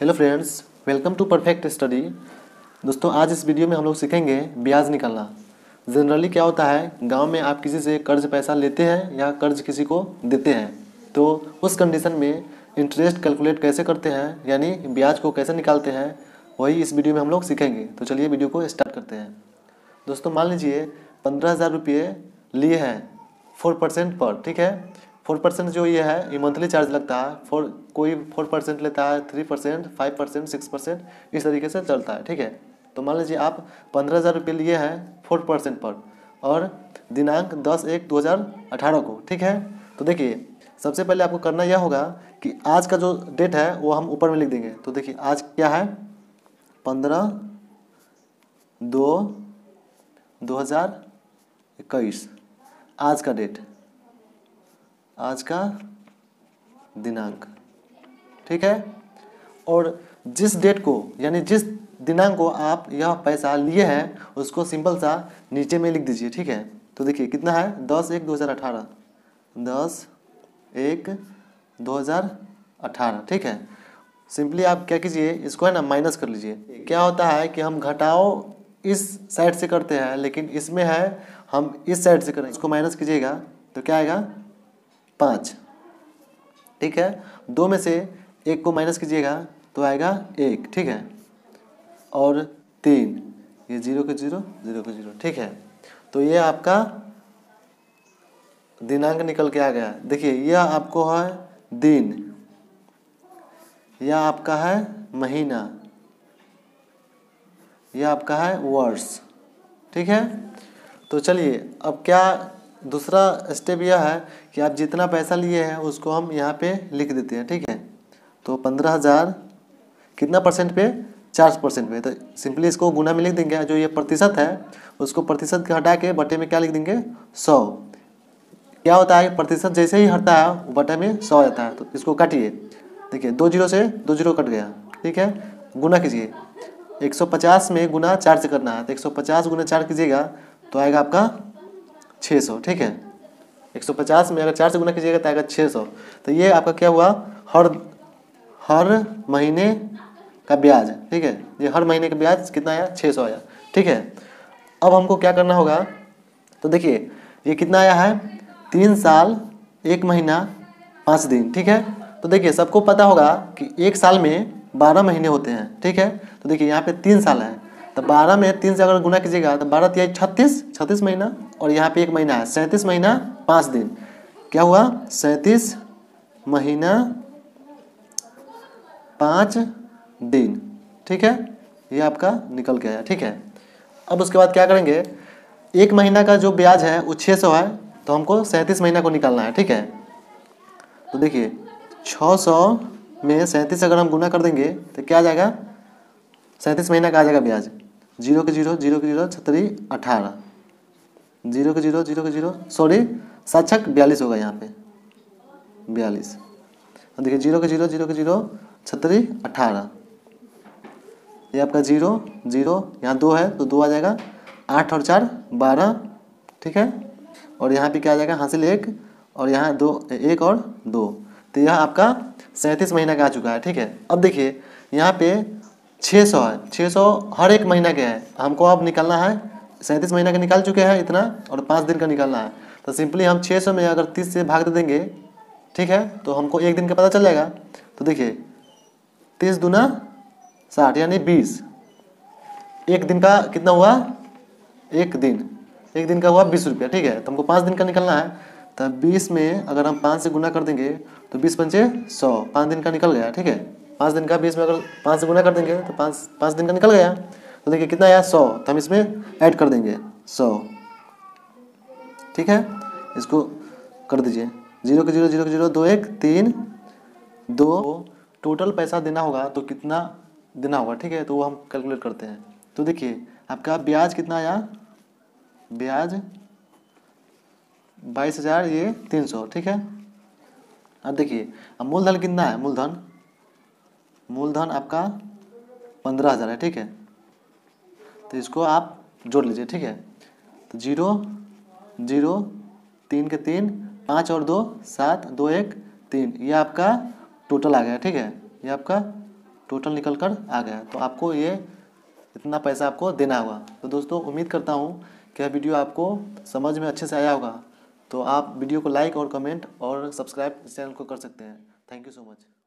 Hello friends, welcome to Perfect Study. दोस्तों, आज इस वीडियो में हम लोग सीखेंगे ब्याज निकालना। जनरली क्या होता है, गांव में आप किसी से कर्ज पैसा लेते हैं या कर्ज किसी को देते हैं, तो उस कंडीशन में इंटरेस्ट कैलकुलेट कैसे करते हैं, यानी ब्याज को कैसे निकालते हैं, वही इस वीडियो में हम लोग सीखेंगे। तो चलिए वीडियो को स्टार्ट करते हैं। दोस्तों, मान लीजिए 15,000 रुपये लिए हैं 4% पर, ठीक है। 4% जो ये है, ये मंथली चार्ज लगता है। कोई 4% लेता है, 3%, 5%, 6%, इस तरीके से चलता है, ठीक है। तो मान लीजिए आप 15,000 रुपये लिए हैं 4% पर, और दिनांक 10/1/2018 को, ठीक है। तो देखिए, सबसे पहले आपको करना यह होगा कि आज का जो डेट है वो हम ऊपर में लिख देंगे। तो देखिए, आज क्या है, 15/2/2021, आज का डेट, आज का दिनांक, ठीक है। और जिस डेट को, यानी जिस दिनांक को आप यह पैसा लिए हैं, उसको सिंपल सा नीचे में लिख दीजिए, ठीक है। तो देखिए कितना है, 10/1/2018, 10/1/2018, ठीक है। सिंपली आप क्या कीजिए, इसको है ना माइनस कर लीजिए। क्या होता है कि हम घटाओ इस साइड से करते हैं, लेकिन इसमें है हम इस साइड से करें। इसको माइनस कीजिएगा तो क्या आएगा, 5, ठीक है। 2 में से 1 को माइनस कीजिएगा तो आएगा 1, ठीक है। और 3, ये 0 के 0, 0 के 0, ठीक है। तो ये आपका दिनांक निकल के आ गया। देखिए, यह आपको है दिन, यह आपका है महीना, यह आपका है वर्ष, ठीक है। तो चलिए, अब क्या दूसरा स्टेप यह है कि आप जितना पैसा लिए हैं उसको हम यहाँ पे लिख देते हैं, ठीक है। तो 15,000 कितना परसेंट पे, 4% पे। तो सिंपली इसको गुना में लिख देंगे। जो ये प्रतिशत है उसको प्रतिशत के हटा के बटे में क्या लिख देंगे, 100। क्या होता है, प्रतिशत जैसे ही हटता है वो बटे में 100 आता है। तो इसको काटिए, देखिए 2 0 से 2 0 कट गया, ठीक है। गुना कीजिए, 150 में गुना 4 से करना है, तो 150 गुना 4 कीजिएगा तो आएगा आपका 600, ठीक है। 150 में अगर 4 से गुना कीजिएगा तो आएगा 600। तो ये आपका क्या हुआ, हर महीने का ब्याज, ठीक है। ये हर महीने का ब्याज कितना आया, 600 आया, ठीक है। अब हमको क्या करना होगा, तो देखिए ये कितना आया है, 3 साल 1 महीना 5 दिन, ठीक है। तो देखिए, सबको पता होगा कि एक साल में 12 महीने होते हैं, ठीक है। तो देखिए यहाँ पे 3 साल है, तो 12 में 3 से अगर गुना कीजिएगा तो 12 तिहाई 36 महीना, और यहाँ पे 1 महीना है, 37 महीना 5 दिन। क्या हुआ, 37 महीना 5 दिन, ठीक है। ये आपका निकल के आया, ठीक है। अब उसके बाद क्या करेंगे, 1 महीना का जो ब्याज है वो 600 है, तो हमको 37 महीना को निकालना है, ठीक है। तो देखिए 600 में 37 अगर हम गुना कर देंगे तो क्या आ जाएगा, 37 महीना का आ जाएगा ब्याज, 0 के 0, 0 के 0, 36, 18, 0 के 0, 0 के 0, सॉरी 7 42 होगा यहाँ पे, 42। तो देखिए 0 के 0, 0 के 0, 36, 18, ये आपका 0 0, यहाँ 2 है तो 2 आ जाएगा, 8 और 4 12, ठीक है। और यहाँ पे क्या आ जाएगा, हासिल 1, और यहाँ 2, 1 और 2। तो यह आपका 37 महीना का आ चुका है, ठीक है। अब देखिए यहाँ पे 600 है, 600 हर एक महीना के है, हमको अब निकालना है, 37 महीना का निकाल चुके हैं इतना, और 5 दिन का निकालना है। तो सिंपली हम 600 में अगर 30 से भाग दे देंगे, ठीक है, तो हमको एक दिन का पता चल जाएगा। तो देखिए 30 दूना 60 यानी 20, एक दिन का कितना हुआ, एक दिन का हुआ 20 रुपया, ठीक है। तो हमको 5 दिन का निकलना है, तो 20 में अगर हम 5 से गुना कर देंगे तो 20 पंचे 100, 5 दिन का निकल गया, ठीक है। 5 दिन का 20 में अगर 5 से गुना कर देंगे तो 5 दिन का निकल गया। तो देखिए कितना आया, 100, तो हम इसमें ऐड कर देंगे 100, ठीक है। इसको कर दीजिए, 0 के 0, 0 के 0, 2 1 3 2। टोटल पैसा देना होगा तो कितना देना होगा, ठीक है, तो वो हम कैलकुलेट करते हैं। तो देखिए आपका ब्याज कितना आया, ब्याज 22,000 ये 300, ठीक है। अब देखिए, अब मूलधन कितना है, मूलधन आपका 15,000 है, ठीक है। तो इसको आप जोड़ लीजिए, ठीक है। तो 0 0, 3 के 3, 5 और 2 7, 2 1 3, ये आपका टोटल आ गया, ठीक है। ये आपका टोटल निकल कर आ गया। तो आपको ये इतना पैसा आपको देना होगा। तो दोस्तों उम्मीद करता हूँ कि यह वीडियो आपको समझ में अच्छे से आया होगा। तो आप वीडियो को लाइक और कमेंट और सब्सक्राइब इस चैनल को कर सकते हैं। Thank you so much.